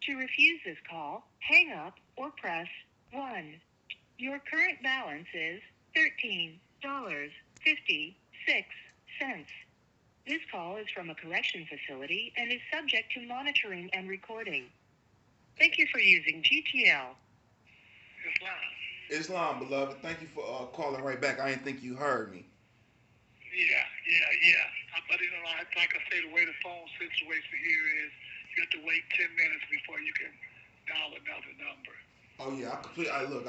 To refuse this call, hang up or press 1. Your current balance is $13.56. This call is from a correction facility and is subject to monitoring and recording. Thank you for using GTL. Islam. Islam, beloved. Thank you for calling right back. I didn't think you heard me. Yeah. But like I say, the way the phone situation here is, you have to wait 10 minutes before you can dial another number. Oh yeah,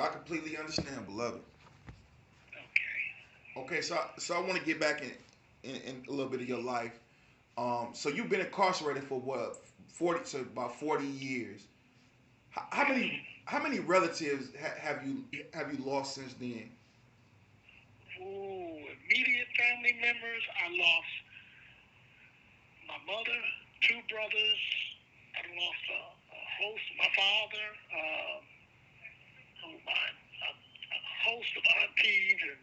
I completely understand, beloved. Okay. Okay, so I want to get back in a little bit of your life. So you've been incarcerated for what 40 years. How many relatives have you lost since then? Ooh, immediate family members. I lost my mother, two brothers. I lost a host, my father, a host of aunties and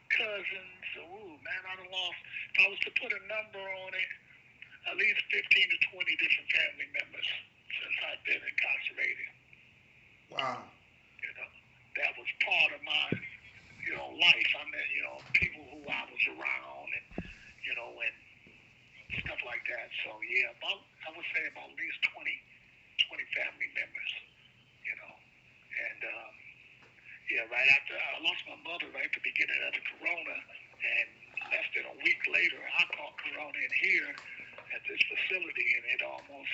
cousins. Ooh, man, I done lost. If I was to put a number on it, at least 15 to 20 different family members since I've been incarcerated. Wow. You know, that was part of my, life. I mean, people who I was around and stuff like that. So yeah, I would say about at least 20 family members, you know. And yeah, right after I lost my mother right at the beginning of the corona, and less than a week later, I caught corona in here at this facility, and it almost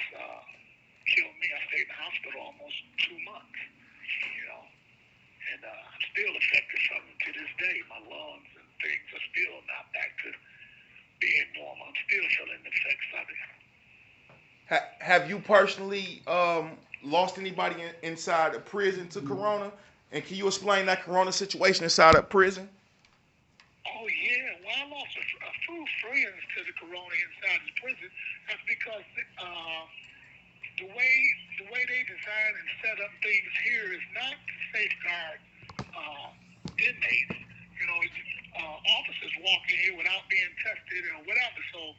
killed me. I stayed in the hospital almost 2 months, you know. And I'm still affected from it to this day. My lungs and things are still not back to being normal. I'm still feeling the effects of it. Have you personally lost anybody inside a prison to Corona? And can you explain that Corona situation inside a prison? Oh yeah, well I lost a few friends to the corona inside the prison. That's because the way they design and set up things here is not to safeguard uh, inmates. Officers walk in here without being tested or whatever. So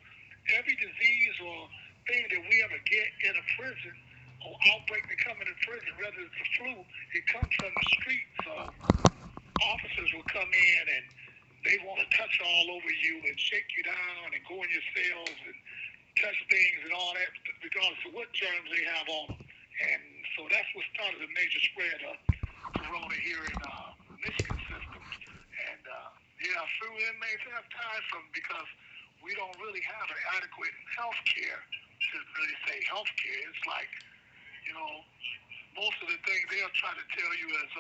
every disease or thing that we ever get in a prison or outbreak that come into prison, whether it's the flu, it comes from the street. So officers will come in and they want to touch all over you and shake you down and go in your cells and touch things and all that, regardless of what germs they have on them. And so that's what started the major spread of corona here in Michigan system. And yeah, a few inmates have died from because we don't really have an adequate health care to really say health care. It's like, you know, most of the things they'll try to tell you is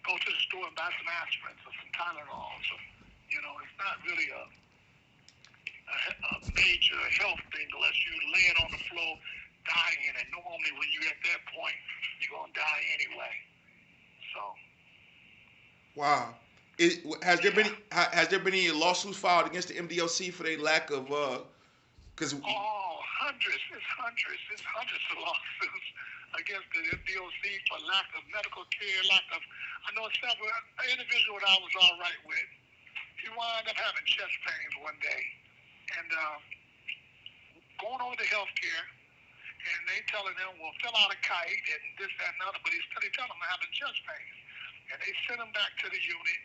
go to the store and buy some aspirin or some Tylenol. So, it's not really a major health thing unless you're laying on the floor dying. And normally when you're at that point, you're going to die anyway. So, Wow. yeah. Has there been any lawsuits filed against the MDOC for their lack of because Oh, it's hundreds of lawsuits against the MDOC for lack of medical care, I know several, an individual that I was all right with, he wound up having chest pains one day, and going over to health care, and they telling him, well, fill out a kite and this, that, and other, but he's still telling him I'm having chest pains. And they sent him back to the unit,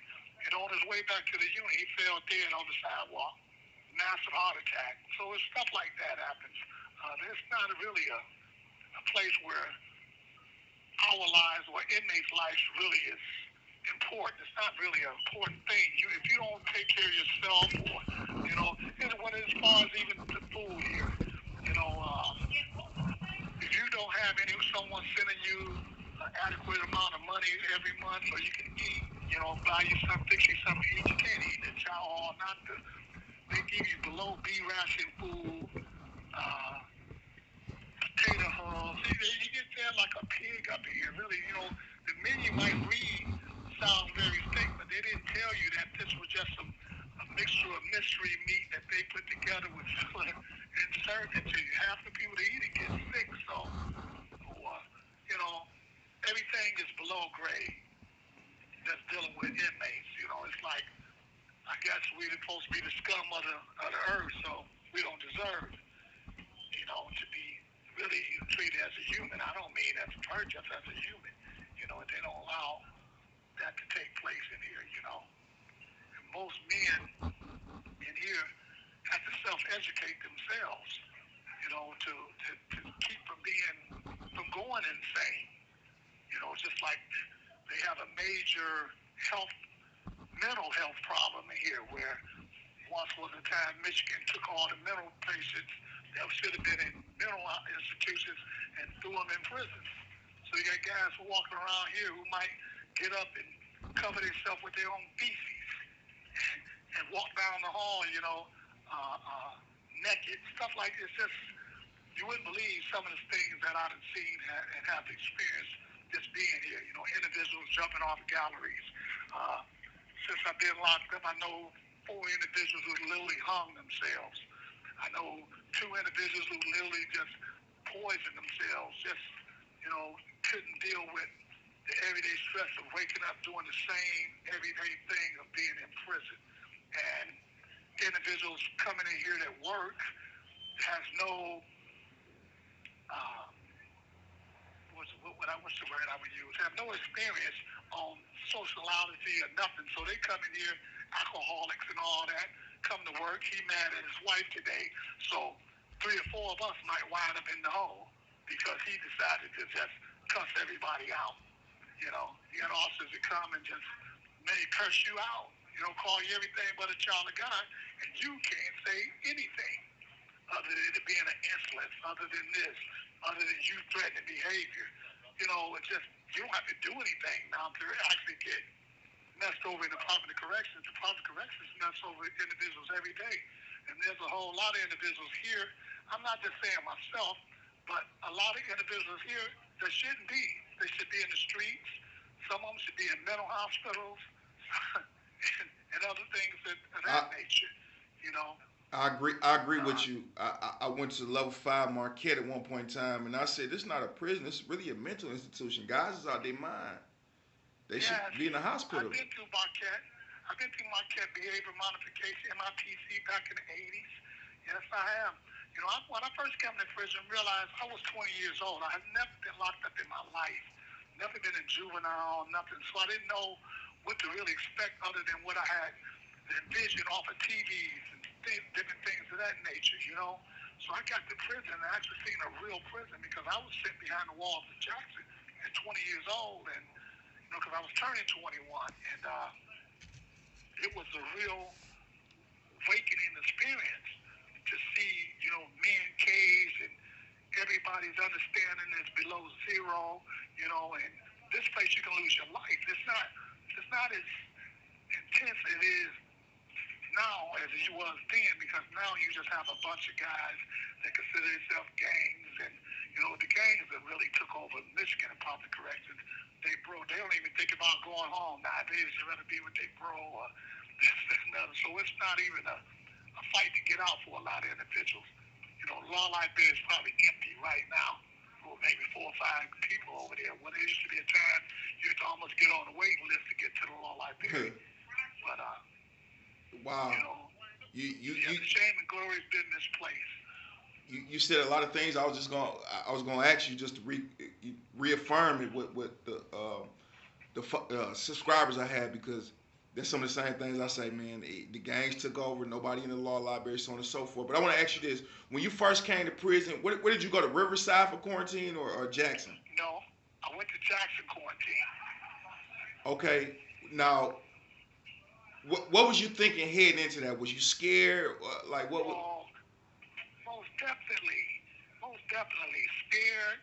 and on his way back to the unit, he fell dead on the sidewalk, massive heart attack. So it's stuff like that happens. It's not really a place where our lives or inmates' lives really is important. It's not really an important thing. If you don't take care of yourself, or as far as even the food here, if you don't have someone sending you an adequate amount of money every month so you can eat, buy you something, fix you something to eat, you can't eat in the chow hall. Not the They give you below B ration food, uh, potato hubs. You get there like a pig up here. Really, the menu might read sounds very thick, but they didn't tell you that this was just a mixture of mystery meat that they put together with filler and served it to you. Half the people that eat it get sick. So, you know, everything is below grade that's dealing with inmates. It's like, I guess we're supposed to be the scum of the earth, so we don't deserve, to be really treated as a human. I don't mean as a person, just as a human. And they don't allow that to take place in here. And most men in here have to self-educate themselves. To keep from going insane. Just like they have a major health mental health problem here where once was a time Michigan took all the mental patients that should have been in mental institutions and threw them in prisons. So you got guys who walking around here who might get up and cover themselves with their own feces and walk down the hall, naked, stuff like this. Just you wouldn't believe some of the things that I've seen and have experienced just being here. Individuals jumping off galleries. Uh, since I've been locked up, I know 4 individuals who literally hung themselves. I know 2 individuals who literally just poisoned themselves, just, couldn't deal with the everyday stress of waking up doing the same everyday thing of being in prison. And individuals coming in here that work has no, uh, what's the word I would use, have no experience on sociality or nothing. So they come in here, alcoholics and all that, come to work. He mad at his wife today. So 3 or 4 of us might wind up in the hole because he decided to just cuss everybody out. You got officers that come and just may curse you out, call you everything but a child of God, and you can't say anything other than it being an insolence, other than this, other than you threatening behavior. It's just, you don't have to do anything now to actually get messed over in the Department of Corrections. The Department of Corrections mess over individuals every day. And there's a whole lot of individuals here. I'm not just saying myself, but a lot of individuals here that shouldn't be. They should be in the streets. Some of them should be in mental hospitals and other things of that nature, you know. I agree with you. I went to level 5 Marquette at one point in time, and I said, "This is not a prison. This is really a mental institution. Guys is out their mind. They should Yes, be in a hospital." I've been through Marquette. I've been through Marquette behavior modification, MIPC, back in the 80s. Yes, I have. When I first came to prison, realized I was 20 years old. I had never been locked up in my life. Never been in juvenile, nothing. So I didn't know what to really expect other than what I had envisioned off of TVs and different things of that nature. So I got to prison and actually seen a real prison because I was sitting behind the walls of Jackson at 20 years old, and because I was turning 21, and it was a real awakening experience to see, men caves and everybody's understanding is below zero, and this place you can lose your life. It's not as intense as it is now as it was then, because now you just have a bunch of guys that consider themselves gangs, and the gangs that really took over Michigan and public corrections. They don't even think about going home nowadays. They'd rather be with their bro or this, that, and other. So it's not even a fight to get out for a lot of individuals. Law Library is probably empty right now. Or maybe 4 or 5 people over there. When there used to be a time you had to almost get on the waiting list to get to the Law Library. But Wow. you know, You the shame and glory has been this place. you said a lot of things. I was gonna ask you just to reaffirm it with the subscribers I had, because there's some of the same things I say, man. The gangs took over. Nobody in the law library, so on and so forth. But I want to ask you this: when you first came to prison, where did you go, to Riverside for quarantine, or Jackson? No, I went to Jackson quarantine. Okay. Now, what was you thinking heading into that? Was you scared? Like what? Well, most definitely scared.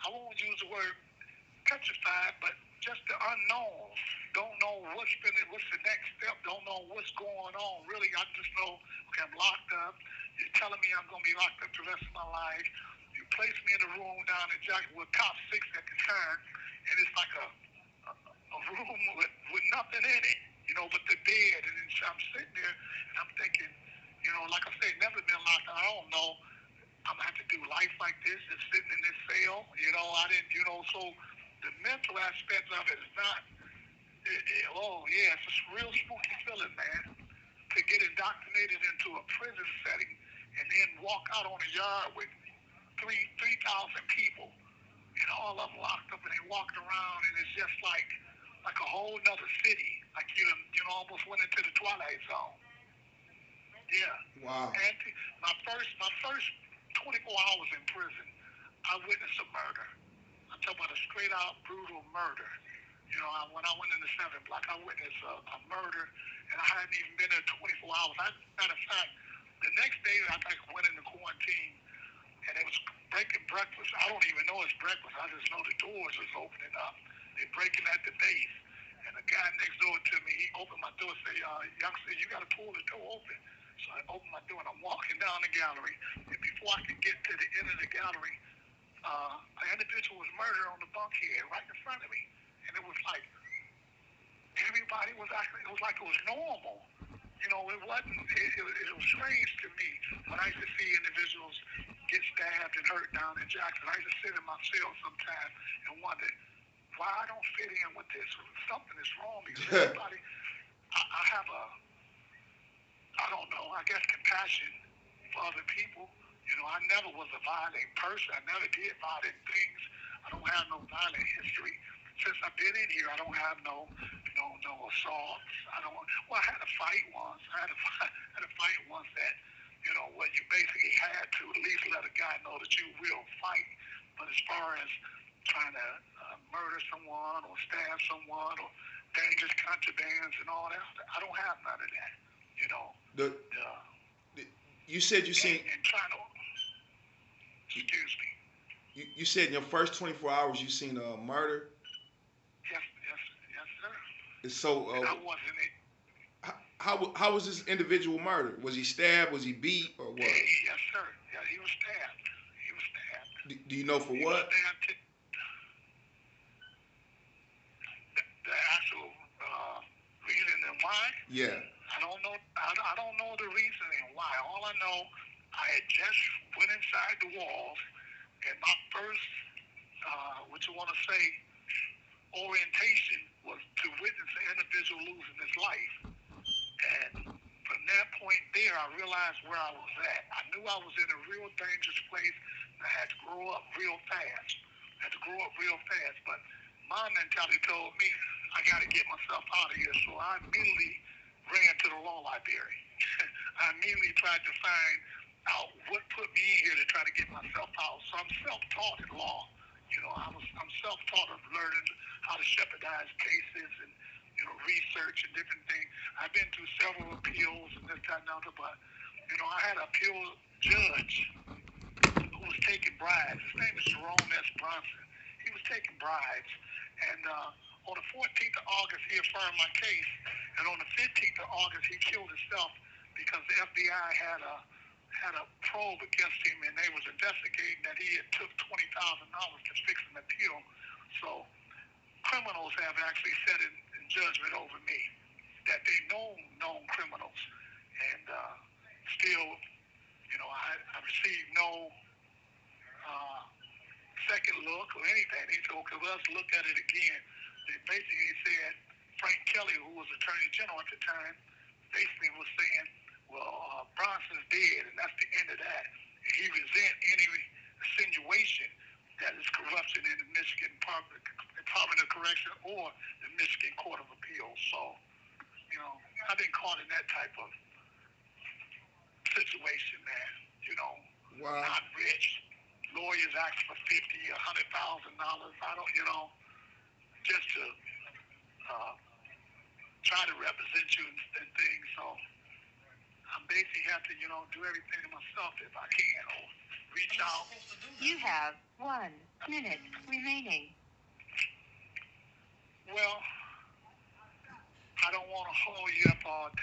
I won't use the word petrified, but just the unknown. Don't know what's the next step. Don't know what's going on. Really, I just know, okay, I'm locked up. You're telling me I'm going to be locked up the rest of my life. You place me in a room down in Jackson with cop 6 at the time, and it's like a room with nothing in it, but the bed. And then I'm sitting there, and I'm thinking, like I said, never been locked up. I don't know. I'm gonna have to do life like this, just sitting in this cell. I didn't, so the mental aspect of it is not. Oh yeah, it's a real spooky feeling, man. To get indoctrinated into a prison setting and then walk out on the yard with three people, and all of them locked up, and they walked around, and it's just like a whole nother city. Like almost went into the Twilight Zone. Yeah. Wow. And my first 24 hours in prison, I witnessed a murder. I'm talking about a straight out brutal murder. When I went in the 7th block, I witnessed a murder, and I hadn't even been there 24 hours. Matter of fact, the next day I went into quarantine, and it was breaking breakfast. I don't even know it's breakfast. I just know the doors was opening up. They're breaking at the base. And the guy next door to me, he opened my door and said, youngster, you got to pull the door open. So I opened my door, and I'm walking down the gallery. And before I could get to the end of the gallery, an individual was murdered on the bunkhead right in front of me. And it was like everybody was acting, it was like it was normal. It wasn't, it was strange to me when I used to see individuals get stabbed and hurt down in Jackson. I used to sit in my cell sometimes and wonder why I don't fit in with this. Something is wrong because everybody, I have I don't know, I guess compassion for other people. I never was a violent person. I never did violent things. I don't have no violent history. Since I've been in here, I don't have no assaults. I don't. Well, I had a fight once. I had a fight once that, what you basically had to at least let a guy know that you will fight. But as far as trying to murder someone or stab someone or dangerous contrabands and all that, I don't have none of that. You know. The, the you said you seen And trying to excuse me. you said in your first 24 hours you seen a murder. Yes, sir. So And I wasn't it. how was this individual murdered? Was he stabbed? Was he beat or what? Yes, sir. Yeah, he was stabbed. He was stabbed. Do you know for He was what? stabbed. The actual reason and why, Yeah. I don't know. I don't know the reason and why. All I know, I had just went inside the walls, and my first, what you want to say, orientation was to witness an individual losing his life. And from that point there, I realized where I was at. I knew I was in a real dangerous place. I had to grow up real fast. But my mentality told me I got to get myself out of here. So I immediately ran to the law library. I immediately tried to find out what put me in here to try to get myself out. So I'm self-taught in law. I'm self-taught of learning how to shepherdize cases and research and different things. I've been through several appeals and this, that, and other, but I had an appeal judge who was taking bribes. His name is Jerome S. Bronson. He was taking bribes, and on the 14th of August he affirmed my case, and on the 15th of August he killed himself because the FBI had a probe against him, and they was investigating that he had took $20,000 to fix an appeal. So criminals have actually said in judgment over me that they known criminals, and still, I received no second look or anything. They said, okay, well, let's look at it again. They basically said Frank Kelly, who was Attorney General at the time, basically was saying, well, Bronson's dead, and that's the end of that. And he resent any insinuation that is corruption in the Michigan Department of Correction or the Michigan Court of Appeals. So, I've been caught in that type of situation, man. Wow. Not rich. Lawyers ask for $50,000, $100,000. I don't, just to try to represent you and things. So I basically have to, do everything myself if I can, or reach out. You have 1 minute remaining. Well, I don't want to hold you up all day.